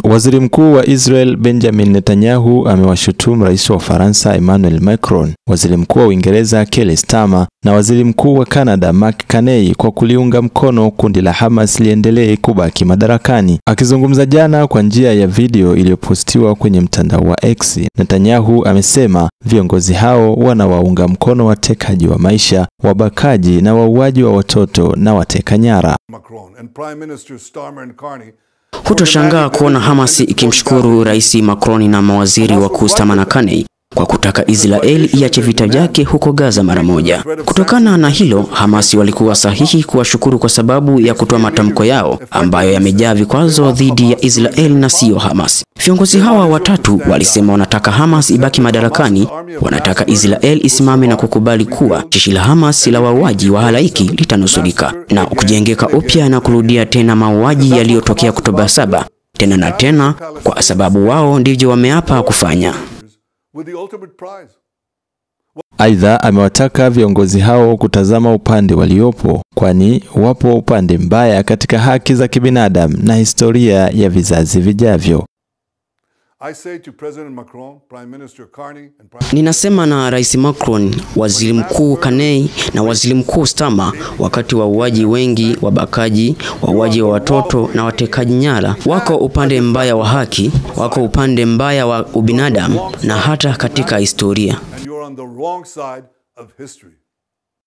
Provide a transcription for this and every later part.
Waziri Mkuu wa Israel Benjamin Netanyahu amewashutumu Rais wa Ufaransa Emmanuel Macron, Waziri Mkuu wa Uingereza Keir Starmer na Waziri Mkuu wa Canada Mark Carney kwa kuliunga mkono kundi la Hamas liendelee kubaki madarakani. Akizungumza jana kwa njia ya video iliyopostiwa kwenye mtandao wa X, Netanyahu amesema viongozi hao wanawaunga mkono watekaji wa maisha, wabakaji na wauaji wa watoto na wateka nyara. Hutoshangaa kuona Hamas ikimshukuru Rais Macron na mawaziri wakuu Starmer na Carney kwa kutaka Israel iache vita vyake huko Gaza mara moja. Kutokana na hilo, Hamas walikuwa sahihi kuwashukuru kwa sababu ya kutoa matamko yao ambayo yamejaa vikwazo dhidi ya Israel na sio Hamas. Viongozi hawa watatu walisema wanataka Hamas ibaki madarakani, wanataka Israel isimame na kukubali kuwa jeshi la Hamas la wauaji wa halaiki litanusurika na kujengeka upya na kurudia tena mauaji yaliyotokea Oktoba 7 tena na tena, kwa sababu wao ndivyo wameapa kufanya. Aidha, amewataka viongozi hao kutazama upande waliopo, kwani wapo upande mbaya katika haki za kibinadamu na historia ya vizazi vijavyo. Ninasema na Rais Macron, Waziri Mkuu Carney na Waziri Mkuu Starmer, wakati wauaji wengi, wabakaji, wauaji wa watoto na watekaji nyara wako upande mbaya wa haki, wako upande mbaya wa ubinadamu na hata katika historia.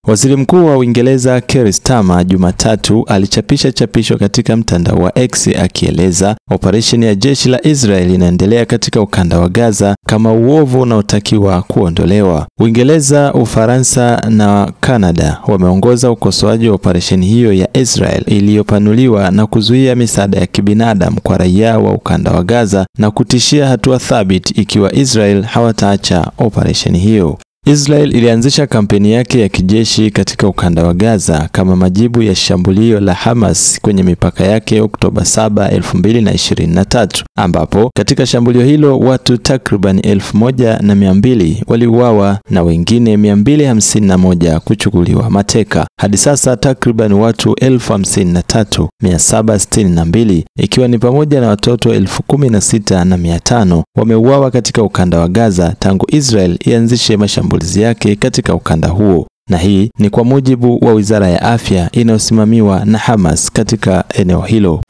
Waziri Mkuu wa Uingereza Keir Starmer Jumatatu alichapisha chapisho katika mtandao wa X akieleza operesheni ya jeshi la Israel inaendelea katika ukanda wa Gaza kama uovu unaotakiwa kuondolewa. Uingereza, Ufaransa na Canada wameongoza ukosoaji wa operesheni hiyo ya Israel iliyopanuliwa na kuzuia misaada ya kibinadamu kwa raia wa ukanda wa Gaza na kutishia hatua thabiti ikiwa Israel hawataacha operesheni hiyo. Israel ilianzisha kampeni yake ya kijeshi katika ukanda wa Gaza kama majibu ya shambulio la Hamas kwenye mipaka yake Oktoba 7, 2023, ambapo katika shambulio hilo watu takriban 1200 waliuawa na wengine 251 kuchukuliwa mateka. Hadi sasa takriban watu 53,762 ikiwa ni pamoja na watoto 16,500 wameuawa katika ukanda wa Gaza tangu Israel ianzishe mashambulizi yake katika ukanda huo, na hii ni kwa mujibu wa Wizara ya Afya inayosimamiwa na Hamas katika eneo hilo.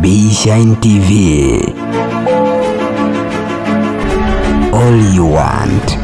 B-Shine TV, all you want.